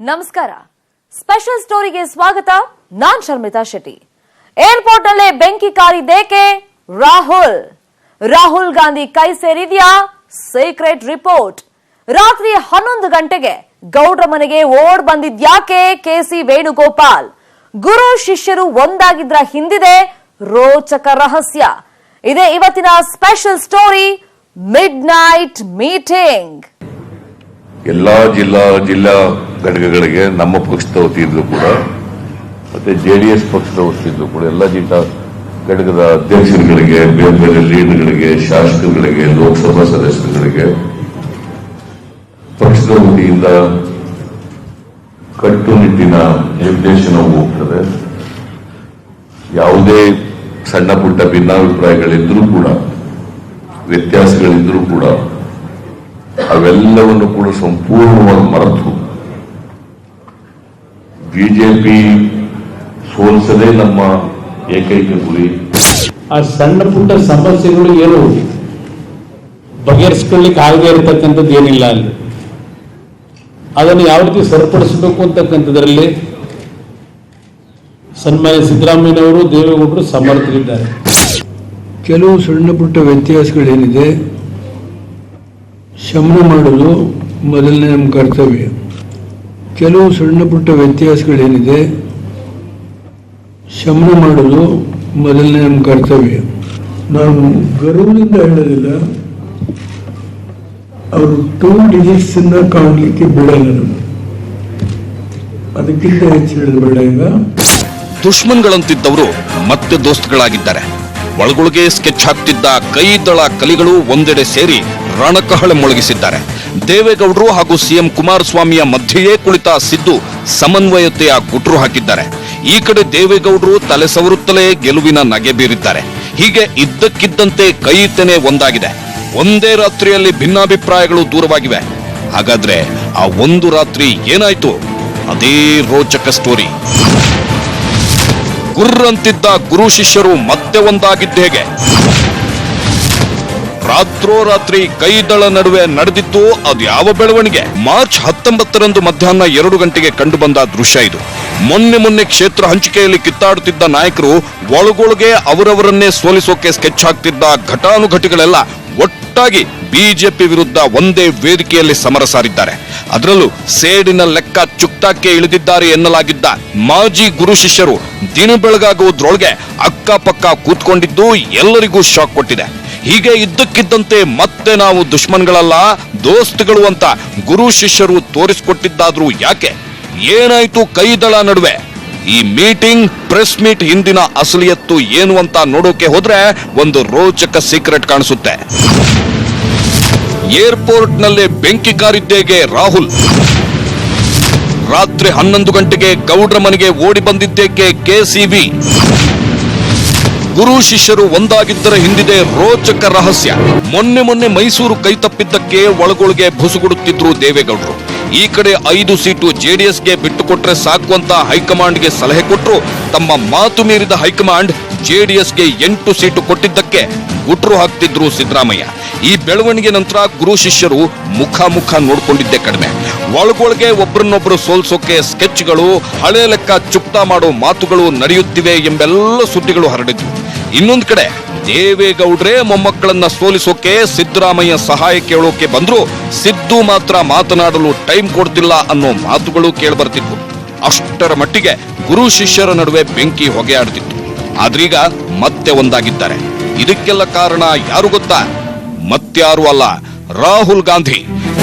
ನಮಸ್ಕಾರ. ಸ್ಪೆಷಲ್ ಸ್ಟೋರಿಗೆ ಸ್ವಾಗತ. ನಾನ್ ಶರ್ಮಿತಾ ಶೆಟ್ಟಿ. ಏರ್ಪೋರ್ಟ್ ನಲ್ಲೇ ಬೆಂಕಿ ಕಾರಿದ್ದೇಕೆ? ರಾಹುಲ್ ಗಾಂಧಿ ಕೈ ಸೇರಿದ್ಯಾ? Secret report. ರಾತ್ರಿ 11 ಗಂಟೆಗೆ ಗೌಡ್ರ ಮನೆಗೆ ಓಡ್ ಬಂದಿದ್ಯಾಕೆ? ಕೆಸಿ ವೇಣುಗೋಪಾಲ್. ಗುರು ಶಿಷ್ಯರು ಒಂದಾಗಿದ್ರ ಹಿಂದಿದೆ ರೋಚಕ ರಹಸ್ಯ. ಇದೇ ಇವತ್ತಿನ special story, mid night meeting. ಎಲ್ಲಾ ಜಿಲ್ಲಾ ಘಟಕಗಳಿಗೆ ನಮ್ಮ ಪಕ್ಷದ ವತಿಯಿಂದ ಕೂಡ ಮತ್ತೆ ಜೆಡಿಎಸ್ ಪಕ್ಷದ ವತಿಯಿಂದ ಕೂಡ ಎಲ್ಲ ಜಿಲ್ಲಾ ಘಟಕದ ಅಧ್ಯಕ್ಷರುಗಳಿಗೆ, ಬೇರೆ ಬೇರೆ ಲೀಡರ್ಗಳಿಗೆ, ಶಾಸಕರುಗಳಿಗೆ, ಲೋಕಸಭಾ ಸದಸ್ಯರುಗಳಿಗೆ ಪಕ್ಷದ ವತಿಯಿಂದ ಕಟ್ಟುನಿಟ್ಟಿನ ನಿರ್ದೇಶನವು ಹೋಗ್ತದೆ. ಯಾವುದೇ ಸಣ್ಣ ಪುಟ್ಟ ಭಿನ್ನಾಭಿಪ್ರಾಯಗಳಿದ್ರೂ ಕೂಡ, ವ್ಯತ್ಯಾಸಗಳಿದ್ರೂ ಕೂಡ ಅವೆಲ್ಲವನ್ನು ಕೂಡ ಸಂಪೂರ್ಣವಾಗಿ ಮರೆತು ಬಿಜೆಪಿ ಸೋಲಿಸದೇ ನಮ್ಮ ಏಕೈಕ ಗುರಿ. ಆ ಸಣ್ಣ ಪುಟ್ಟ ಸಮಸ್ಯೆಗಳು ಏನು ಬಗೆಹರಿಸಿಕೊಳ್ಳಿಕ್ಕೆ ಆಗದೆ ಇರತಕ್ಕಂಥದ್ದು ಏನಿಲ್ಲ ಅಲ್ಲಿ. ಅದನ್ನು ಯಾವ ರೀತಿ ಸರಿಪಡಿಸಬೇಕು ಅಂತಕ್ಕಂಥದ್ರಲ್ಲಿ ಸನ್ಮಾನ್ಯ ಸಿದ್ದರಾಮಯ್ಯನವರು, ದೇವೇಗೌಡರು ಸಮರ್ಥರಿದ್ದಾರೆ. ಕೆಲವು ಸಣ್ಣ ಪುಟ್ಟ ವ್ಯತ್ಯಾಸಗಳೇನಿದೆ ಶಮನ ಮಾಡಲು ಮೊದಲನೇ ನಮ್ಮ ಕರ್ತವ್ಯ. ಕೆಲವು ಸಣ್ಣ ಪುಟ್ಟ ವ್ಯತ್ಯಾಸಗಳೇನಿದೆ ಶಮನ ಮಾಡಲು ಮೊದಲನೇ ನಮ್ಮ ಕರ್ತವ್ಯ. ನಾನು ಗರ್ವದಿಂದ ಹೇಳೋದಿಲ್ಲ, ಅವರು 2 digits ಕಾಣಲಿಕ್ಕೆ ಬಿಡಲ್ಲ. ನಾನು ಅದಕ್ಕಿಂತ ಹೆಚ್ಚು ಹೇಳಬೇಡ. ಈಗ ದುಶ್ಮನ್ಗಳಂತಿದ್ದವರು ಮತ್ತೆ ದೋಸ್ತುಗಳಾಗಿದ್ದಾರೆ. ಒಳಗೊಳಗೆ ಸ್ಕೆಚ್ ಹಾಕ್ತಿದ್ದ ಕೈ ದಳ ಕಲಿಗಳು ಒಂದೆಡೆ ಸೇರಿ ರಣಕಹಳೆ ಮೊಳಗಿಸಿದ್ದಾರೆ. ದೇವೇಗೌಡರು ಹಾಗೂ ಸಿಎಂ ಕುಮಾರಸ್ವಾಮಿಯ ಮಧ್ಯೆಯೇ ಕುಳಿತ ಸಿದ್ದು ಸಮನ್ವಯತೆಯ ಗುಟ್ರು ಹಾಕಿದ್ದಾರೆ. ಈ ಕಡೆ ದೇವೇಗೌಡರು ತಲೆ ಸವರುತ್ತಲೇ ಗೆಲುವಿನ ನಗೆ ಬೀರಿದ್ದಾರೆ. ಹೀಗೆ ಇದ್ದಕ್ಕಿದ್ದಂತೆ ಕೈ ತೆನೆ ಒಂದಾಗಿದೆ. ಒಂದೇ ರಾತ್ರಿಯಲ್ಲಿ ಭಿನ್ನಾಭಿಪ್ರಾಯಗಳು ದೂರವಾಗಿವೆ. ಹಾಗಾದ್ರೆ ಆ ಒಂದು ರಾತ್ರಿ ಏನಾಯ್ತು? ಅದೇ ರೋಚಕ ಸ್ಟೋರಿ. ಗುರ್ರಂತಿದ್ದ ಗುರು ಶಿಷ್ಯರು ಮತ್ತೆ ಒಂದಾಗಿದ್ದ ಹೇಗೆ? ರಾತ್ರೋರಾತ್ರಿ ಕೈದಳ ನಡುವೆ ನಡೆದಿತ್ತು ಅದು ಯಾವ ಬೆಳವಣಿಗೆ? ಮಾರ್ಚ್ 19ರಂದು ಮಧ್ಯಾಹ್ನ 2 ಗಂಟೆಗೆ ಕಂಡುಬಂದ ದೃಶ್ಯ ಇದು. ಮೊನ್ನೆ ಕ್ಷೇತ್ರ ಹಂಚಿಕೆಯಲ್ಲಿ ಕಿತ್ತಾಡುತ್ತಿದ್ದ ನಾಯಕರು ಒಳಗೊಳಗೆ ಅವರವರನ್ನೇ ಸೋಲಿಸೋಕೆ ಸ್ಕೆಚ್ ಹಾಕ್ತಿದ್ದ ಘಟಾನುಘಟಿಗಳೆಲ್ಲ ಒಟ್ಟಾಗಿ ಬಿಜೆಪಿ ವಿರುದ್ಧ ಒಂದೇ ವೇದಿಕೆಯಲ್ಲಿ ಸಮರ ಸಾರಿದ್ದಾರೆ. ಅದರಲ್ಲೂ ಸೇಡಿನ ಲೆಕ್ಕ ಚುಕ್ತಾಕ್ಕೆ ಇಳಿದಿದ್ದಾರೆ ಎನ್ನಲಾಗಿದ್ದ ಮಾಜಿ ಗುರು ಶಿಷ್ಯರು ದಿನ ಬೆಳಗಾಗುವುದ್ರೊಳಗೆ ಅಕ್ಕಪಕ್ಕ ಕೂತ್ಕೊಂಡಿದ್ದು ಎಲ್ಲರಿಗೂ ಶಾಕ್ ಕೊಟ್ಟಿದೆ. ಹೀಗೆ ಇದ್ದಕ್ಕಿದ್ದಂತೆ ಮತ್ತೆ ನಾವು ದುಶ್ಮನ್ಗಳಲ್ಲ, ದೋಸ್ತುಗಳು ಅಂತ ಗುರು ಶಿಷ್ಯರು ತೋರಿಸಿಕೊಟ್ಟಿದ್ದಾದ್ರೂ ಯಾಕೆ? ಏನಾಯ್ತು ಕೈದಳ ನಡುವೆ? ಈ ಮೀಟಿಂಗ್, ಪ್ರೆಸ್ ಮೀಟ್ ಹಿಂದಿನ ಅಸಲಿಯತ್ತು ಏನು ಅಂತ ನೋಡೋಕೆ ಹೋದ್ರೆ ಒಂದು ರೋಚಕ ಸೀಕ್ರೆಟ್ ಕಾಣಿಸುತ್ತೆ. ಏರ್ಪೋರ್ಟ್ ನಲ್ಲಿ ಬೆಂಕಿ ಕಾರಿದ್ದೇಗೆ ರಾಹುಲ್? ರಾತ್ರಿ 11 ಗಂಟೆಗೆ ಗೌಡ್ರ ಮನೆಗೆ ಓಡಿ ಬಂದಿದ್ದೇಕೆ ಕೆಸಿವಿ? ಗುರು ಶಿಷ್ಯರು ಒಂದಾಗಿದ್ದರ ಹಿಂದಿದೆ ರೋಚಕ ರಹಸ್ಯ. ಮೊನ್ನೆ ಮೈಸೂರು ಕೈ ತಪ್ಪಿದ್ದಕ್ಕೆ ಒಳಗೊಳಗೆ ಬುಸುಗುಡುತ್ತಿದ್ರು ದೇವೇಗೌಡರು. ಈ ಕಡೆ 5 ಸೀಟು ಜೆಡಿಎಸ್ಗೆ ಬಿಟ್ಟುಕೊಟ್ರೆ ಸಾಕು ಅಂತ ಹೈಕಮಾಂಡ್ಗೆ ಸಲಹೆ ಕೊಟ್ಟರು. ತಮ್ಮ ಮಾತು ಮೀರಿದ ಹೈಕಮಾಂಡ್ ಜೆಡಿಎಸ್ಗೆ 8 ಸೀಟು ಕೊಟ್ಟಿದ್ದಕ್ಕೆ ಗುಟ್ರು ಹಾಕ್ತಿದ್ರು ಸಿದ್ದರಾಮಯ್ಯ. ಈ ಬೆಳವಣಿಗೆ ನಂತರ ಗುರು ಶಿಷ್ಯರು ಮುಖ ನೋಡ್ಕೊಂಡಿದ್ದೇ ಕಡಿಮೆ. ಒಳಗೊಳಗೆ ಒಬ್ಬರನ್ನೊಬ್ಬರು ಸೋಲ್ಸೋಕೆ ಸ್ಕೆಚ್ಗಳು, ಹಳೆ ಲೆಕ್ಕ ಚುಕ್ತಾ ಮಾಡೋ ಮಾತುಗಳು ನಡೆಯುತ್ತಿವೆ ಎಂಬೆಲ್ಲ ಸುದ್ದಿಗಳು ಹರಡಿದ್ವು. ಇನ್ನೊಂದು ಕಡೆ ದೇವೇಗೌಡ್ರೆ ಮೊಮ್ಮಕ್ಕಳನ್ನ ಸೋಲಿಸೋಕೆ ಸಿದ್ದರಾಮಯ್ಯ ಸಹಾಯ ಕೇಳೋಕೆ ಬಂದ್ರು. ಸಿದ್ದು ಮಾತ್ರ ಮಾತನಾಡಲು ಟೈಮ್ ಕೊಡ್ತಿಲ್ಲ ಅನ್ನೋ ಮಾತುಗಳು ಕೇಳಿಬರ್ತಿದ್ವು. ಅಷ್ಟರ ಮಟ್ಟಿಗೆ ಗುರು ಶಿಷ್ಯರ ನಡುವೆ ಬೆಂಕಿ ಹೊಗೆಯಾಡ್ತಿತ್ತು. ಆದ್ರೀಗ ಮತ್ತೆ ಒಂದಾಗಿದ್ದಾರೆ. ಇದಕ್ಕೆಲ್ಲ ಕಾರಣ ಯಾರು ಗೊತ್ತಾ? ಮತ್ಯಾರು ಅಲ್ಲ, ರಾಹುಲ್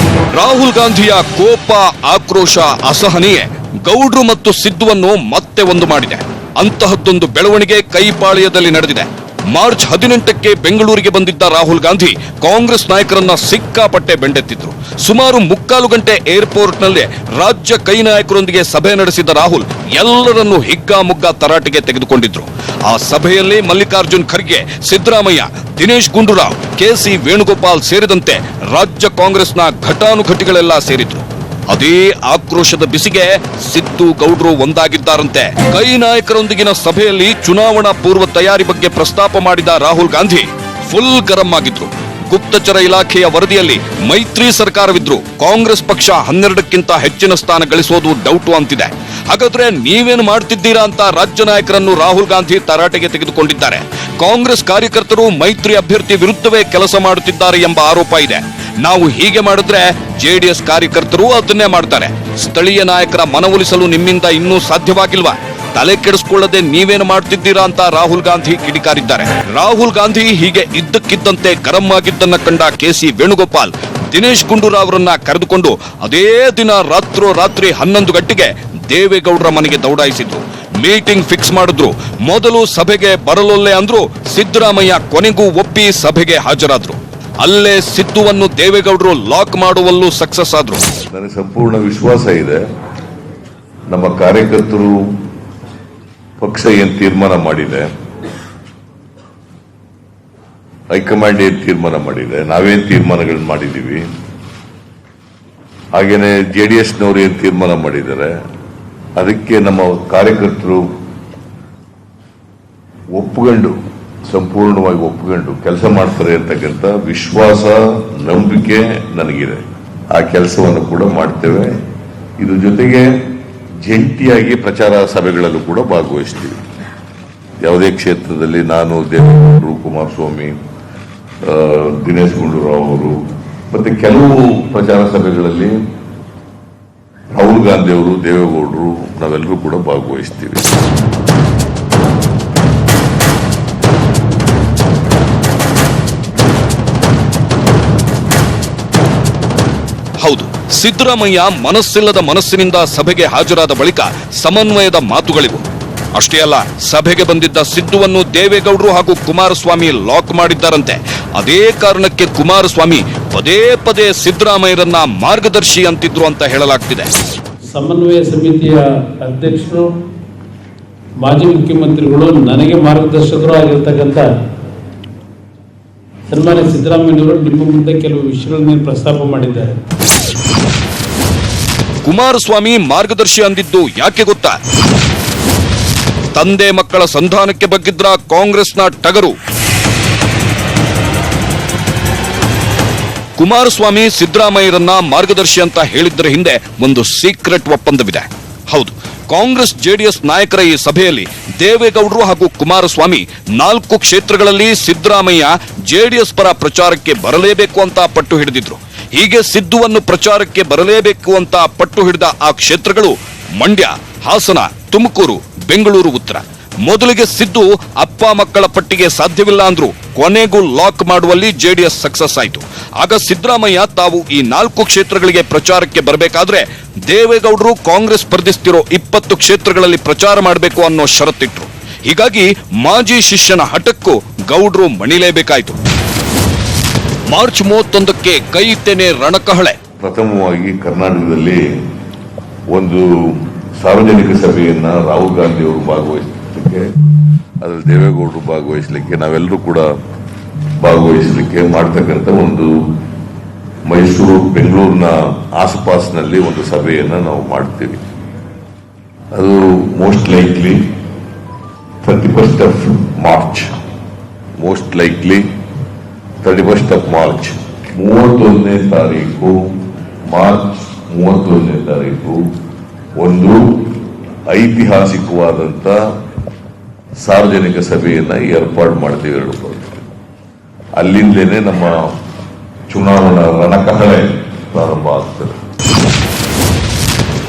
ಗಾಂಧಿಯ ಕೋಪ, ಆಕ್ರೋಶ, ಅಸಹನೆಯೇ ಗೌಡ್ರು ಮತ್ತು ಸಿದ್ದುವನ್ನು ಮತ್ತೆ ಒಂದು ಮಾಡಿದೆ. ಅಂತಹದ್ದೊಂದು ಬೆಳವಣಿಗೆ ಕೈಪಾಳ್ಯದಲ್ಲಿ ನಡೆದಿದೆ. ಮಾರ್ಚ್ 18ಕ್ಕೆ ಬೆಂಗಳೂರಿಗೆ ಬಂದಿದ್ದ ರಾಹುಲ್ ಗಾಂಧಿ ಕಾಂಗ್ರೆಸ್ ನಾಯಕರನ್ನ ಸಿಕ್ಕಾಪಟ್ಟೆ ಬೆಂಡೆತ್ತಿದ್ರು. ಸುಮಾರು 3/4 ಗಂಟೆ ಏರ್ಪೋರ್ಟ್ನಲ್ಲೇ ರಾಜ್ಯ ಕೈ ನಾಯಕರೊಂದಿಗೆ ಸಭೆ ನಡೆಸಿದ ರಾಹುಲ್ ಎಲ್ಲರನ್ನೂ ಹಿಗ್ಗಾಮುಗ್ಗಾ ತರಾಟೆಗೆ ತೆಗೆದುಕೊಂಡಿದ್ರು. ಆ ಸಭೆಯಲ್ಲಿ ಮಲ್ಲಿಕಾರ್ಜುನ್ ಖರ್ಗೆ, ಸಿದ್ದರಾಮಯ್ಯ, ದಿನೇಶ್ ಗುಂಡೂರಾವ್, ಕೆಸಿ ವೇಣುಗೋಪಾಲ್ ಸೇರಿದಂತೆ ರಾಜ್ಯ ಕಾಂಗ್ರೆಸ್ನ ಘಟಾನುಘಟಿಗಳೆಲ್ಲ ಸೇರಿದ್ರು. ಅದೇ ಆಕ್ರೋಶದ ಬಿಸಿಗೆ ಸಿದ್ದು ಗೌಡ್ರು ಒಂದಾಗಿದ್ದಾರಂತೆ. ಕೈ ನಾಯಕರೊಂದಿಗಿನ ಸಭೆಯಲ್ಲಿ ಚುನಾವಣಾ ಪೂರ್ವ ತಯಾರಿ ಬಗ್ಗೆ ಪ್ರಸ್ತಾಪ ಮಾಡಿದ ರಾಹುಲ್ ಗಾಂಧಿ ಫುಲ್ ಗರಂ ಆಗಿದ್ರು. ಗುಪ್ತಚರ ಇಲಾಖೆಯ ವರದಿಯಲ್ಲಿ ಮೈತ್ರಿ ಸರ್ಕಾರವಿದ್ರು ಕಾಂಗ್ರೆಸ್ ಪಕ್ಷ 12ಕ್ಕಿಂತ ಹೆಚ್ಚಿನ ಸ್ಥಾನ ಗಳಿಸೋದು ಡೌಟು ಅಂತಿದೆ. ಹಾಗಾದ್ರೆ ನೀವೇನು ಮಾಡ್ತಿದ್ದೀರಾ ಅಂತ ರಾಜ್ಯ ನಾಯಕರನ್ನು ರಾಹುಲ್ ಗಾಂಧಿ ತರಾಟೆಗೆ ತೆಗೆದುಕೊಂಡಿದ್ದಾರೆ. ಕಾಂಗ್ರೆಸ್ ಕಾರ್ಯಕರ್ತರು ಮೈತ್ರಿ ಅಭ್ಯರ್ಥಿ ವಿರುದ್ಧವೇ ಕೆಲಸ ಮಾಡುತ್ತಿದ್ದಾರೆ ಎಂಬ ಆರೋಪ ಇದೆ. ನಾವು ಹೀಗೆ ಮಾಡಿದ್ರೆ ಜೆಡಿಎಸ್ ಕಾರ್ಯಕರ್ತರು ಅದನ್ನೇ ಮಾಡ್ತಾರೆ. ಸ್ಥಳೀಯ ನಾಯಕರ ಮನವೊಲಿಸಲು ನಿಮ್ಮಿಂದ ಇನ್ನೂ ಸಾಧ್ಯವಾಗಿಲ್ವಾ? ತಲೆ ಕೆಡಿಸಿಕೊಳ್ಳದೆ ನೀವೇನು ಮಾಡ್ತಿದ್ದೀರಾ ಅಂತ ರಾಹುಲ್ ಗಾಂಧಿ ಕಿಡಿಕಾರಿದ್ದಾರೆ. ರಾಹುಲ್ ಗಾಂಧಿ ಹೀಗೆ ಇದ್ದಕ್ಕಿದ್ದಂತೆ ಗರಂ ಆಗಿದ್ದನ್ನ ಕಂಡ ಕೆಸಿ ವೇಣುಗೋಪಾಲ್ ದಿನೇಶ್ ಗುಂಡೂರಾವ್ ಅವರನ್ನ ಕರೆದುಕೊಂಡು ಅದೇ ದಿನ ರಾತ್ರಿ 11 ಗಂಟೆಗೆ ದೇವೇಗೌಡರ ಮನೆಗೆ ದೌಡಾಯಿಸಿದ್ರು. ಮೀಟಿಂಗ್ ಫಿಕ್ಸ್ ಮಾಡಿದ್ರು. ಮೊದಲು ಸಭೆಗೆ ಬರಲೊಲ್ಲೆ ಅಂದ್ರು. ಸಿದ್ದರಾಮಯ್ಯ ಕೊನೆಗೂ ಒಪ್ಪಿ ಸಭೆಗೆ ಹಾಜರಾದ್ರು. ಅಲ್ಲೇ ಸಿದ್ದುವನ್ನು ದೇವೇಗೌಡರು ಲಾಕ್ ಮಾಡುವಲ್ಲೂ ಸಕ್ಸಸ್ ಆದ್ರು. ನನಗೆ ಸಂಪೂರ್ಣ ವಿಶ್ವಾಸ ಇದೆ, ನಮ್ಮ ಕಾರ್ಯಕರ್ತರು ಪಕ್ಷ ಏನ್ ತೀರ್ಮಾನ ಮಾಡಿದೆ, ಹೈಕಮಾಂಡ್ ಏನ್ ತೀರ್ಮಾನ ಮಾಡಿದೆ, ನಾವೇನ್ ತೀರ್ಮಾನಗಳನ್ನ ಮಾಡಿದೀವಿ, ಹಾಗೇನೆ ಜೆಡಿಎಸ್ನವರು ಏನ್ ತೀರ್ಮಾನ ಮಾಡಿದ್ದಾರೆ, ಅದಕ್ಕೆ ನಮ್ಮ ಕಾರ್ಯಕರ್ತರು ಒಪ್ಪಿಕೊಂಡು ಸಂಪೂರ್ಣವಾಗಿ ಒಪ್ಪಿಕೊಂಡು ಕೆಲಸ ಮಾಡ್ತಾರೆ ಅಂತಕ್ಕಂಥ ವಿಶ್ವಾಸ, ನಂಬಿಕೆ ನನಗಿದೆ. ಆ ಕೆಲಸವನ್ನು ಕೂಡ ಮಾಡ್ತೇವೆ. ಇದ್ರ ಜೊತೆಗೆ ಜಂಟಿಯಾಗಿ ಪ್ರಚಾರ ಸಭೆಗಳಲ್ಲೂ ಕೂಡ ಭಾಗವಹಿಸ್ತೀವಿ. ಯಾವುದೇ ಕ್ಷೇತ್ರದಲ್ಲಿ ನಾನು, ದೇವೇಗೌಡರು, ಕುಮಾರಸ್ವಾಮಿ, ದಿನೇಶ್ ಗುಂಡೂರಾವ್ ಅವರು, ಮತ್ತೆ ಕೆಲವು ಪ್ರಚಾರ ಸಭೆಗಳಲ್ಲಿ ರಾಹುಲ್ ಗಾಂಧಿ ಅವರು, ದೇವೇಗೌಡರು, ನಾವೆಲ್ಲರೂ ಕೂಡ ಭಾಗವಹಿಸ್ತೀವಿ. ಹೌದು, ಸಿದ್ದರಾಮಯ್ಯ ಮನಸ್ಸಿಲ್ಲದ ಮನಸ್ಸಿನಿಂದ ಸಭೆಗೆ ಹಾಜರಾದ ಬಳಿಕ ಸಮನ್ವಯದ ಮಾತುಗಳಿವು. ಅಷ್ಟೇ ಅಲ್ಲ, ಸಭೆಗೆ ಬಂದಿದ್ದ ಸಿದ್ದುವನ್ನು ದೇವೇಗೌಡರು ಹಾಗೂ ಕುಮಾರಸ್ವಾಮಿ ಲಾಕ್ ಮಾಡಿದ್ದಾರಂತೆ. ಅದೇ ಕಾರಣಕ್ಕೆ ಕುಮಾರಸ್ವಾಮಿ ಪದೇ ಪದೇ ಸಿದ್ದರಾಮಯ್ಯರನ್ನ ಮಾರ್ಗದರ್ಶಿ ಅಂತಿದ್ರು ಅಂತ ಹೇಳಲಾಗ್ತಿದೆ. ಸಮನ್ವಯ ಸಮಿತಿಯ ಅಧ್ಯಕ್ಷರು, ಮಾಜಿ ಮುಖ್ಯಮಂತ್ರಿಗಳು, ನನಗೆ ಮಾರ್ಗದರ್ಶಕರು ಆಗಿರ್ತಕ್ಕಂಥ ಸನ್ಮಾನ್ಯ ಸಿದ್ದರಾಮಯ್ಯನವರು ನಿಮ್ಮ ಮುಂದೆ ಕೆಲವು ವಿಷಯಗಳನ್ನು ಪ್ರಸ್ತಾಪ ಮಾಡಿದ್ದಾರೆ. ಕುಮಾರಸ್ವಾಮಿ ಮಾರ್ಗದರ್ಶಿ ಅಂದಿದ್ದು ಯಾಕೆ ಗೊತ್ತಾ? ತಂದೆ ಮಕ್ಕಳ ಸಂಧಾನಕ್ಕೆ ಬಗ್ಗಿದ್ರ ಕಾಂಗ್ರೆಸ್ನ ಟಗರು. ಕುಮಾರಸ್ವಾಮಿ ಸಿದ್ದರಾಮಯ್ಯರನ್ನ ಮಾರ್ಗದರ್ಶಿ ಅಂತ ಹೇಳಿದ್ದರ ಹಿಂದೆ ಒಂದು ಸೀಕ್ರೆಟ್ ಒಪ್ಪಂದವಿದೆ. ಹೌದು, ಕಾಂಗ್ರೆಸ್ ಜೆಡಿಎಸ್ ನಾಯಕರ ಈ ಸಭೆಯಲ್ಲಿ ದೇವೇಗೌಡರು ಹಾಗೂ ಕುಮಾರಸ್ವಾಮಿ 4 ಕ್ಷೇತ್ರಗಳಲ್ಲಿ ಸಿದ್ದರಾಮಯ್ಯ ಜೆಡಿಎಸ್ ಪರ ಪ್ರಚಾರಕ್ಕೆ ಬರಲೇಬೇಕು ಅಂತ ಪಟ್ಟು ಹಿಡಿದಿದ್ರು. ಹೀಗೆ ಸಿದ್ದುವನ್ನು ಪ್ರಚಾರಕ್ಕೆ ಬರಲೇಬೇಕು ಅಂತ ಪಟ್ಟು ಹಿಡಿದ ಆ ಕ್ಷೇತ್ರಗಳು ಮಂಡ್ಯ, ಹಾಸನ, ತುಮಕೂರು, ಬೆಂಗಳೂರು ಉತ್ತರ. ಮೊದಲಿಗೆ ಸಿದ್ದು ಅಪ್ಪ ಮಕ್ಕಳ ಪಟ್ಟಿಗೆ ಸಾಧ್ಯವಿಲ್ಲ ಅಂದ್ರು. ಕೊನೆಗೂ ಲಾಕ್ ಮಾಡುವಲ್ಲಿ ಜೆಡಿಎಸ್ ಸಕ್ಸಸ್ ಆಯಿತು. ಆಗ ಸಿದ್ದರಾಮಯ್ಯ ತಾವು ಈ 4 ಕ್ಷೇತ್ರಗಳಿಗೆ ಪ್ರಚಾರಕ್ಕೆ ಬರಬೇಕಾದ್ರೆ ದೇವೇಗೌಡರು ಕಾಂಗ್ರೆಸ್ ಸ್ಪರ್ಧಿಸ್ತಿರೋ 20 ಕ್ಷೇತ್ರಗಳಲ್ಲಿ ಪ್ರಚಾರ ಮಾಡಬೇಕು ಅನ್ನೋ ಷರತ್ತಿಟ್ರು. ಹೀಗಾಗಿ ಮಾಜಿ ಶಿಷ್ಯನ ಹಠಕ್ಕೂ ಗೌಡ್ರು ಮಣಿಲೇಬೇಕಾಯಿತು. ಮಾರ್ಚ್ 31ಕ್ಕೆ ಕೈ ತೆನೆ ರಣಕಹಳೆ. ಪ್ರಥಮವಾಗಿ ಕರ್ನಾಟಕದಲ್ಲಿ ಒಂದು ಸಾರ್ವಜನಿಕ ಸಭೆಯನ್ನ ರಾಹುಲ್ ಗಾಂಧಿ ಅವರು ಭಾಗವಹಿಸಲಿಕ್ಕೆ, ಅದರಲ್ಲಿ ದೇವೇಗೌಡರು ಭಾಗವಹಿಸಲಿಕ್ಕೆ, ನಾವೆಲ್ಲರೂ ಕೂಡ ಭಾಗವಹಿಸಲಿಕ್ಕೆ ಮಾಡ್ತಕ್ಕಂಥ ಒಂದು ಮೈಸೂರು, ಬೆಂಗಳೂರಿನ ಆಸುಪಾಸಿನಲ್ಲಿ ಒಂದು ಸಭೆಯನ್ನ ನಾವು ಮಾಡ್ತೀವಿ. ಅದು most likely 31st of March. Most likely 31st of March. 31ನೇ ತಾರೀಕು, ಮಾರ್ಚ್ 31ನೇ ತಾರೀಕು ಒಂದು ಐತಿಹಾಸಿಕವಾದಂತ ಸಾರ್ವಜನಿಕ ಸಭೆಯನ್ನ ಏರ್ಪಾಡು ಮಾಡ್ತೀವಿ. 2 ಅಲ್ಲಿಂದಲೇ ನಮ್ಮ ಚುನಾವಣಾ ರಣಕಹಳೆ ಪ್ರಾರಂಭ ಆಗ್ತದೆ.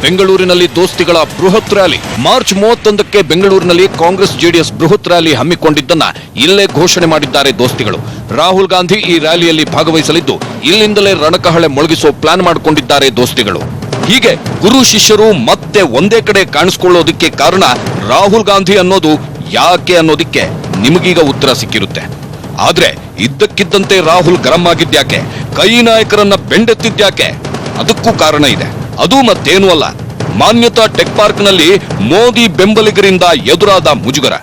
ಬೆಂಗಳೂರಿನಲ್ಲಿ ದೋಸ್ತಿಗಳ ಬೃಹತ್ ರ್ಯಾಲಿ. ಮಾರ್ಚ್ 31ಕ್ಕೆ ಬೆಂಗಳೂರಿನಲ್ಲಿ ಕಾಂಗ್ರೆಸ್ ಜೆಡಿಎಸ್ ಬೃಹತ್ ರ್ಯಾಲಿ ಹಮ್ಮಿಕೊಂಡಿದ್ದನ್ನ ಇಲ್ಲೇ ಘೋಷಣೆ ಮಾಡಿದ್ದಾರೆ ದೋಸ್ತಿಗಳು. ರಾಹುಲ್ ಗಾಂಧಿ ಈ ರ್ಯಾಲಿಯಲ್ಲಿ ಭಾಗವಹಿಸಲಿದ್ದು ಇಲ್ಲಿಂದಲೇ ರಣಕಹಳೆ ಮೊಳಗಿಸೋ ಪ್ಲಾನ್ ಮಾಡಿಕೊಂಡಿದ್ದಾರೆ ದೋಸ್ತಿಗಳು. ಹೀಗೆ ಗುರು ಶಿಷ್ಯರು ಮತ್ತೆ ಒಂದೇ ಕಡೆ ಕಾಣಿಸಿಕೊಳ್ಳೋದಕ್ಕೆ ಕಾರಣ ರಾಹುಲ್ ಗಾಂಧಿ ಅನ್ನೋದು ಯಾಕೆ ಅನ್ನೋದಕ್ಕೆ ನಿಮಗೀಗ ಉತ್ತರ ಸಿಕ್ಕಿರುತ್ತೆ. ಆದ್ರೆ ಇದ್ದಕ್ಕಿದ್ದಂತೆ ರಾಹುಲ್ ಗರಂ ಆಗಿದ್ಯಾಕೆ, ಕೈ ನಾಯಕರನ್ನ ಬೆಂಡೆತ್ತಿದ್ಯಾಕೆ? ಅದಕ್ಕೂ ಕಾರಣ ಇದೆ. ಅದು ಮತ್ತೇನೂ ಅಲ್ಲ, ಮಾನ್ಯತಾ ಟೆಕ್ ಪಾರ್ಕ್ನಲ್ಲಿ ಮೋದಿ ಬೆಂಬಲಿಗರಿಂದ ಎದುರಾದ ಮುಜುಗರ.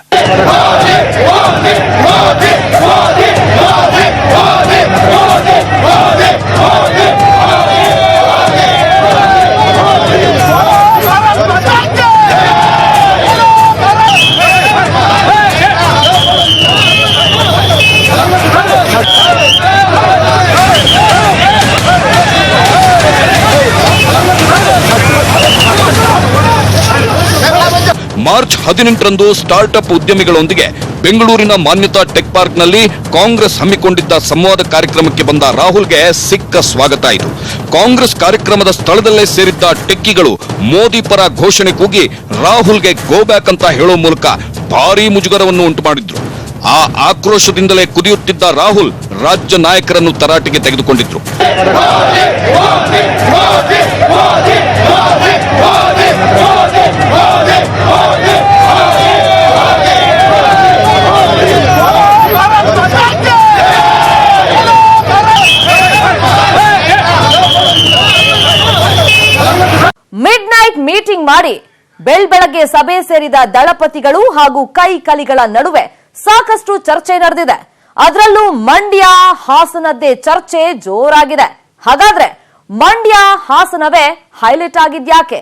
18ರಂದು ಸ್ಟಾರ್ಟ್ಅಪ್ ಉದ್ಯಮಿಗಳೊಂದಿಗೆ ಬೆಂಗಳೂರಿನ ಮಾನ್ಯತಾ ಟೆಕ್ ಪಾರ್ಕ್ನಲ್ಲಿ ಕಾಂಗ್ರೆಸ್ ಹಮ್ಮಿಕೊಂಡಿದ್ದ ಸಂವಾದ ಕಾರ್ಯಕ್ರಮಕ್ಕೆ ಬಂದ ರಾಹುಲ್ಗೆ ಸಿಕ್ಕ ಸ್ವಾಗತ ಇದು. ಕಾಂಗ್ರೆಸ್ ಕಾರ್ಯಕ್ರಮದ ಸ್ಥಳದಲ್ಲೇ ಸೇರಿದ್ದ ಟೆಕ್ಕಿಗಳು ಮೋದಿ ಪರ ಘೋಷಣೆ ಕೂಗಿ ರಾಹುಲ್ಗೆ ಗೋ ಬ್ಯಾಕ್ ಅಂತ ಹೇಳೋ ಮೂಲಕ ಭಾರೀ ಮುಜುಗರವನ್ನು ಉಂಟು ಮಾಡಿದ್ರು. ಆ ಆಕ್ರೋಶದಿಂದಲೇ ಕುದಿಯುತ್ತಿದ್ದ ರಾಹುಲ್ ರಾಜ್ಯ ನಾಯಕರನ್ನು ತರಾಟೆಗೆ ತೆಗೆದುಕೊಂಡಿದ್ರು. ಮಿಡ್ ನೈಟ್ ಮೀಟಿಂಗ್ ಮಾಡಿ ಬೆಳಗ್ಗೆ ಸಭೆ ಸೇರಿದ ದಳಪತಿಗಳು ಹಾಗೂ ಕೈ ಕಲಿಗಳ ನಡುವೆ ಸಾಕಷ್ಟು ಚರ್ಚೆ ನಡೆದಿದೆ. ಅದರಲ್ಲೂ ಮಂಡ್ಯ ಹಾಸನದ್ದೇ ಚರ್ಚೆ ಜೋರಾಗಿದೆ. ಹಾಗಾದ್ರೆ ಮಂಡ್ಯ ಹಾಸನವೇ ಹೈಲೈಟ್ ಆಗಿದ್ಯಾಕೆ?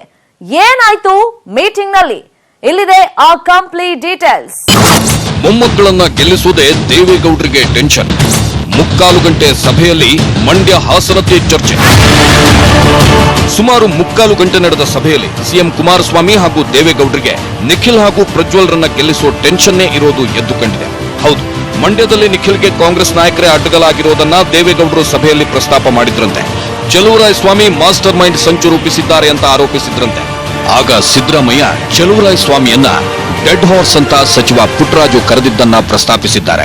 ಏನಾಯ್ತು ಮೀಟಿಂಗ್ ನಲ್ಲಿ? ಇಲ್ಲಿದೆ ಆ ಕಂಪ್ಲೀಟ್ ಡೀಟೇಲ್ಸ್. ಮೊಮ್ಮಕ್ಕಳನ್ನ ಗೆಲ್ಲಿಸುವುದೇ ದೇವೇಗೌಡರಿಗೆ ಟೆನ್ಷನ್. 3/4 ಗಂಟೆ ಸಭೆಯಲ್ಲಿ ಮಂಡ್ಯ ಹಾಸನದ್ದೇ ಚರ್ಚೆ. ಸುಮಾರು 3/4 ಗಂಟೆ ನಡೆದ ಸಭೆಯಲ್ಲಿ ಸಿಎಂ ಕುಮಾರಸ್ವಾಮಿ ಹಾಗೂ ದೇವೇಗೌಡರಿಗೆ ನಿಖಿಲ್ ಹಾಗೂ ಪ್ರಜ್ವಲ್ರನ್ನ ಗೆಲ್ಲಿಸುವ ಟೆನ್ಷನ್ನೇ ಇರೋದು ಎದ್ದು ಕಂಡಿದೆ. ಹೌದು, ಮಂಡ್ಯದಲ್ಲಿ ನಿಖಿಲ್ಗೆ ಕಾಂಗ್ರೆಸ್ ನಾಯಕರೇ ಅಡ್ಡಗಲಾಗಿರೋದನ್ನ ದೇವೇಗೌಡರು ಸಭೆಯಲ್ಲಿ ಪ್ರಸ್ತಾಪ ಮಾಡಿದ್ರಂತೆ. ಚಲುವರಾಯಸ್ವಾಮಿ ಮಾಸ್ಟರ್ ಮೈಂಡ್ ಸಂಚು ರೂಪಿಸಿದ್ದಾರೆ ಅಂತ ಆರೋಪಿಸಿದ್ರಂತೆ. ಆಗ ಸಿದ್ದರಾಮಯ್ಯ ಚಲುವರಾಯಸ್ವಾಮಿಯನ್ನ ಡೆಡ್ ಹಾರ್ಸ್ ಅಂತ ಸಚಿವ ಪುಟ್ಟರಾಜು ಕರೆದಿದ್ದನ್ನ ಪ್ರಸ್ತಾಪಿಸಿದ್ದಾರೆ.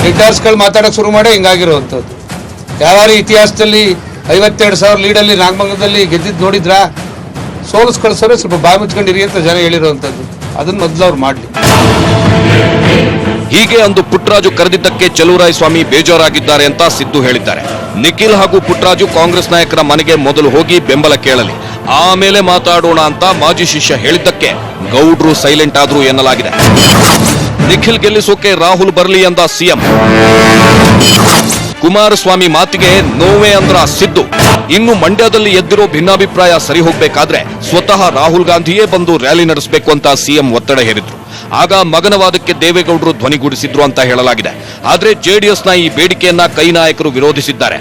ನಿರ್ಧಾರಿಸ್ಗಳು ಮಾತಾಡಕ್ ಶುರು ಮಾಡಿ ಹಿಂಗಾಗಿರುವಂಥದ್ದು. ಯಾರು ಇತಿಹಾಸದಲ್ಲಿ 52,000 ಲೀಡಲ್ಲಿ ನಾಗಮಂಗಲದಲ್ಲಿ ಗೆದ್ದಿದ್ದು ನೋಡಿದ್ರಾ? ಸೋಲಿಸ್ ಕಳಿಸೋರೆ ಸ್ವಲ್ಪ ಬಾಯಿ ಮುಚ್ಕೊಂಡಿರಿ ಅಂತ ಜನ ಹೇಳಿರುವಂಥದ್ದು. ಅದನ್ನ ಮೊದಲು ಅವ್ರು ಮಾಡಲಿ. ಹೀಗೆ ಅಂದು ಪುಟ್ಟರಾಜು ಕರೆದಿದ್ದಕ್ಕೆ ಚಲುವರಾಯಸ್ವಾಮಿ ಬೇಜಾರಾಗಿದ್ದಾರೆ ಅಂತ ಸಿದ್ದು ಹೇಳಿದ್ದಾರೆ. ನಿಖಿಲ್ ಹಾಗೂ ಪುಟ್ಟರಾಜು ಕಾಂಗ್ರೆಸ್ ನಾಯಕರ ಮನೆಗೆ ಮೊದಲು ಹೋಗಿ ಬೆಂಬಲ ಕೇಳಲಿ, ಆಮೇಲೆ ಮಾತಾಡೋಣ ಅಂತ ಮಾಜಿ ಶಿಷ್ಯ ಹೇಳಿದ್ದಕ್ಕೆ ಗೌಡ್ರು ಸೈಲೆಂಟ್ ಆದ್ರು ಎನ್ನಲಾಗಿದೆ. ನಿಖಿಲ್ ಗೆಲ್ಲಿಸೋಕೆ ರಾಹುಲ್ ಬರಲಿ ಅಂದ ಸಿಎಂ. ಕುಮಾರಸ್ವಾಮಿ ಮಾತಿಗೆ ನೋವೇ ಅಂದ್ರ ಸಿದ್ದು. ಇನ್ನು ಮಂಡ್ಯದಲ್ಲಿ ಎದ್ದಿರೋ ಭಿನ್ನಾಭಿಪ್ರಾಯ ಸರಿ ಹೋಗ್ಬೇಕಾದ್ರೆ ಸ್ವತಃ ರಾಹುಲ್ ಗಾಂಧಿಯೇ ಬಂದು ರ್ಯಾಲಿ ನಡೆಸಬೇಕು ಅಂತ ಸಿಎಂ ಒತ್ತಡ ಹೇರಿದ್ರು. ಆಗ ಮಗನ ವಾದಕ್ಕೆ ದೇವೇಗೌಡರು ಧ್ವನಿಗೂಡಿಸಿದ್ರು ಅಂತ ಹೇಳಲಾಗಿದೆ. ಆದ್ರೆ ಜೆಡಿಎಸ್ನ ಈ ಬೇಡಿಕೆಯನ್ನ ಕೈ ನಾಯಕರು ವಿರೋಧಿಸಿದ್ದಾರೆ.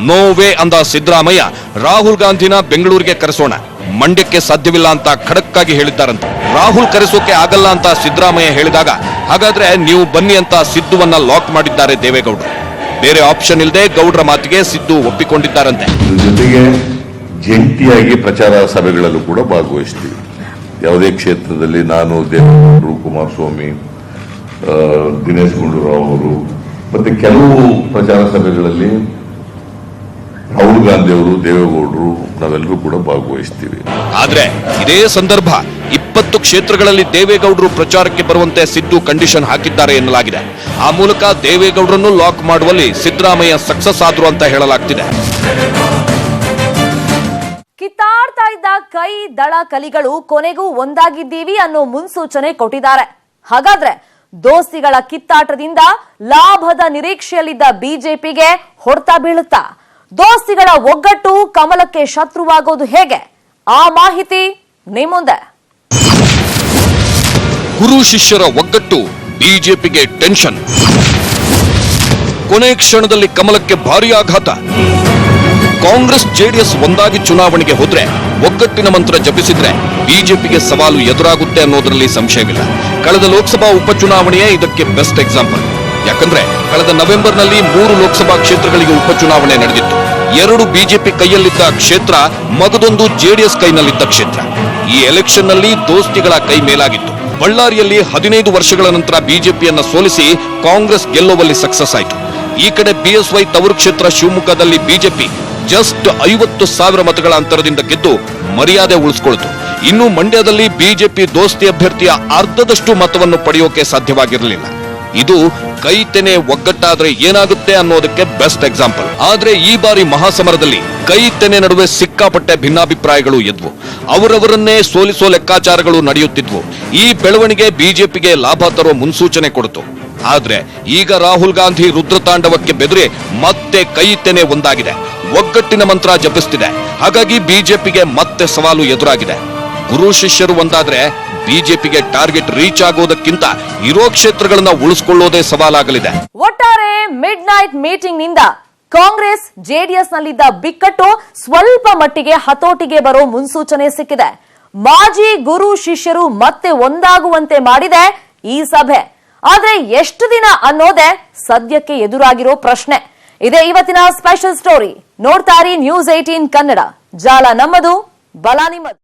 ನೋವೇ ಅಂದ ಸಿದ್ದರಾಮಯ್ಯ ರಾಹುಲ್ ಗಾಂಧಿನ ಬೆಂಗಳೂರಿಗೆ ಕರೆಸೋಣ, ಮಂಡ್ಯಕ್ಕೆ ಸಾಧ್ಯವಿಲ್ಲ ಅಂತ ಖಡಕ್ ಆಗಿ ಹೇಳಿದ್ದಾರಂತೆ. ರಾಹುಲ್ ಕರೆಸೋಕೆ ಆಗಲ್ಲ ಅಂತ ಸಿದ್ದರಾಮಯ್ಯ ಹೇಳಿದಾಗ ಹಾಗಾದ್ರೆ ನೀವು ಬನ್ನಿ ಅಂತ ಸಿದ್ದುವನ್ನ ಲಾಕ್ ಮಾಡಿದ್ದಾರೆ ದೇವೇಗೌಡರು. ಬೇರೆ ಆಪ್ಷನ್ ಇಲ್ಲದೆ ಗೌಡ್ರ ಮಾತಿಗೆ ಸಿದ್ದು ಒಪ್ಪಿಕೊಂಡಿದ್ದಾರಂತೆ. ಜೊತೆಗೆ ಜಂಟಿಯಾಗಿ ಪ್ರಚಾರ ಸಭೆಗಳಲ್ಲೂ ಕೂಡ ಭಾಗವಹಿಸ್ತೀವಿ. ಯಾವುದೇ ಕ್ಷೇತ್ರದಲ್ಲಿ ನಾನು, ದೇವೇಗೌಡರು, ಕುಮಾರಸ್ವಾಮಿ, ದಿನೇಶ್ ಗುಂಡೂರಾವ್ ಅವರು, ಮತ್ತೆ ಕೆಲವು ಪ್ರಚಾರ ಸಭೆಗಳಲ್ಲಿ ರಾಹುಲ್ ಗಾಂಧಿ ಅವರು, ದೇವೇಗೌಡರು, ನಾವೆಲ್ಲರೂ ಕೂಡ ಭಾಗವಹಿಸ್ತೀವಿ. ಆದ್ರೆ ಇದೇ ಸಂದರ್ಭ 20 ಕ್ಷೇತ್ರಗಳಲ್ಲಿ ದೇವೇಗೌಡರು ಪ್ರಚಾರಕ್ಕೆ ಬರುವಂತೆ ಸಿದ್ದು ಕಂಡೀಷನ್ ಹಾಕಿದ್ದಾರೆ ಎನ್ನಲಾಗಿದೆ. ಆ ಮೂಲಕ ದೇವೇಗೌಡರನ್ನು ಲಾಕ್ ಮಾಡುವಲ್ಲಿ ಸಿದ್ದರಾಮಯ್ಯ ಸಕ್ಸಸ್ ಆದ್ರು ಅಂತ ಹೇಳಲಾಗ್ತಿದೆ. ಕಿತ್ತಾಡ್ತಾ ಇದ್ದ ಕೈ ದಳ ಕಲಿಗಳು ಕೊನೆಗೂ ಒಂದಾಗಿದ್ದೀವಿ ಅನ್ನೋ ಮುನ್ಸೂಚನೆ ಕೊಟ್ಟಿದ್ದಾರೆ. ಹಾಗಾದ್ರೆ ದೋಸ್ತಿಗಳ ಕಿತ್ತಾಟದಿಂದ ಲಾಭದ ನಿರೀಕ್ಷೆಯಲ್ಲಿದ್ದ ಬಿಜೆಪಿಗೆ ಹೊಡೆತ ಬೀಳುತ್ತಾ? ದೋಸ್ತಿಗಳ ಒಗ್ಗಟ್ಟು ಕಮಲಕ್ಕೆ ಶತ್ರುವಾಗೋದು ಹೇಗೆ? ಆ ಮಾಹಿತಿ ನಿಮ್ಮುಂದೆ. ಗುರು ಶಿಷ್ಯರ ಒಗ್ಗಟ್ಟು ಬಿಜೆಪಿಗೆ ಟೆನ್ಷನ್. ಕೊನೆ ಕ್ಷಣದಲ್ಲಿ ಕಮಲಕ್ಕೆ ಭಾರೀ ಆಘಾತ. ಕಾಂಗ್ರೆಸ್ ಜೆಡಿಎಸ್ ಒಂದಾಗಿ ಚುನಾವಣೆಗೆ ಹೋದ್ರೆ, ಒಗ್ಗಟ್ಟಿನ ಮಂತ್ರ ಜಪಿಸಿದ್ರೆ ಬಿಜೆಪಿಗೆ ಸವಾಲು ಎದುರಾಗುತ್ತೆ ಅನ್ನೋದರಲ್ಲಿ ಸಂಶಯವಿಲ್ಲ. ಕಳೆದ ಲೋಕಸಭಾ ಉಪಚುನಾವಣೆಯೇ ಇದಕ್ಕೆ ಬೆಸ್ಟ್ ಎಕ್ಸಾಂಪಲ್. ಯಾಕಂದ್ರೆ ಕಳೆದ ನವೆಂಬರ್ನಲ್ಲಿ 3 ಲೋಕಸಭಾ ಕ್ಷೇತ್ರಗಳಿಗೆ ಉಪಚುನಾವಣೆ ನಡೆದಿತ್ತು. 2 ಬಿಜೆಪಿ ಕೈಯಲ್ಲಿದ್ದ ಕ್ಷೇತ್ರ, ಮಗದೊಂದು ಜೆಡಿಎಸ್ ಕೈನಲ್ಲಿದ್ದ ಕ್ಷೇತ್ರ. ಈ ಎಲೆಕ್ಷನ್ ನಲ್ಲಿ ದೋಸ್ತಿಗಳ ಕೈ ಮೇಲಾಗಿತ್ತು. ಬಳ್ಳಾರಿಯಲ್ಲಿ 15 ವರ್ಷಗಳ ನಂತರ ಬಿಜೆಪಿಯನ್ನ ಸೋಲಿಸಿ ಕಾಂಗ್ರೆಸ್ ಗೆಲ್ಲುವಲ್ಲಿ ಸಕ್ಸಸ್ ಆಯಿತು. ಈ ಕಡೆ ಬಿಎಸ್ವೈ ತವರು ಕ್ಷೇತ್ರ ಶಿವಮೊಗ್ಗದಲ್ಲಿ ಬಿಜೆಪಿ ಜಸ್ಟ್ 50,000 ಮತಗಳ ಅಂತರದಿಂದ ಗೆದ್ದು ಮರ್ಯಾದೆ ಉಳಿಸಿಕೊಳ್ತು. ಇನ್ನು ಮಂಡ್ಯದಲ್ಲಿ ಬಿಜೆಪಿ ದೋಸ್ತಿ ಅಭ್ಯರ್ಥಿಯ ಅರ್ಧದಷ್ಟು ಮತವನ್ನು ಪಡೆಯೋಕೆ ಸಾಧ್ಯವಾಗಿರಲಿಲ್ಲ. ಇದು ಕೈ ತೆನೆ ಒಗ್ಗಟ್ಟಾದ್ರೆ ಏನಾಗುತ್ತೆ ಅನ್ನೋದಕ್ಕೆ ಬೆಸ್ಟ್ ಎಕ್ಸಾಂಪಲ್. ಆದ್ರೆ ಈ ಬಾರಿ ಮಹಾಸಮರದಲ್ಲಿ ಕೈ ತೆನೆ ನಡುವೆ ಸಿಕ್ಕಾಪಟ್ಟೆ ಭಿನ್ನಾಭಿಪ್ರಾಯಗಳು ಎದ್ವು. ಅವರವರನ್ನೇ ಸೋಲಿಸೋ ಲೆಕ್ಕಾಚಾರಗಳು ನಡೆಯುತ್ತಿದ್ವು. ಈ ಬೆಳವಣಿಗೆ ಬಿಜೆಪಿಗೆ ಲಾಭ ತರೋ ಮುನ್ಸೂಚನೆ ಕೊಡ್ತು. ಆದ್ರೆ ಈಗ ರಾಹುಲ್ ಗಾಂಧಿ ರುದ್ರತಾಂಡವಕ್ಕೆ ಬೆದರಿ ಮತ್ತೆ ಕೈ ತೆನೆ ಒಂದಾಗಿದೆ, ಒಗ್ಗಟ್ಟಿನ ಮಂತ್ರ ಜಪಿಸ್ತಿದೆ. ಹಾಗಾಗಿ ಬಿಜೆಪಿಗೆ ಮತ್ತೆ ಸವಾಲು ಎದುರಾಗಿದೆ. ಗುರು ಶಿಷ್ಯರು ಒಂದಾದ್ರೆ ಬಿಜೆಪಿಗೆ ಟಾರ್ಗೆಟ್ ರೀಚ್ ಆಗೋದಕ್ಕಿಂತ ಇರೋ ಕ್ಷೇತ್ರಗಳನ್ನ ಉಳಿಸಿಕೊಳ್ಳೋದೇ ಸವಾಲಾಗಲಿದೆ. ಒಟ್ಟಾರೆ ಮಿಡ್ ನೈಟ್ ಮೀಟಿಂಗ್ ನಿಂದ ಕಾಂಗ್ರೆಸ್ ಜೆಡಿಎಸ್ ನಲ್ಲಿದ್ದ ಬಿಕ್ಕಟ್ಟು ಸ್ವಲ್ಪ ಮಟ್ಟಿಗೆ ಹತೋಟಿಗೆ ಬರೋ ಮುನ್ಸೂಚನೆ ಸಿಕ್ಕಿದೆ. ಮಾಜಿ ಗುರು ಶಿಷ್ಯರು ಮತ್ತೆ ಒಂದಾಗುವಂತೆ ಮಾಡಿದೆ ಈ ಸಭೆ. ಆದ್ರೆ ಎಷ್ಟು ದಿನ ಅನ್ನೋದೇ ಸದ್ಯಕ್ಕೆ ಎದುರಾಗಿರೋ ಪ್ರಶ್ನೆ. ಇದೇ ಇವತ್ತಿನ ಸ್ಪೆಷಲ್ ಸ್ಟೋರಿ. ನೋಡ್ತಾ ಇರಿ News 18 ಕನ್ನಡ. ಜಾಲ ನಮ್ಮದು, ಬಲ ನಿಮ್ಮದು.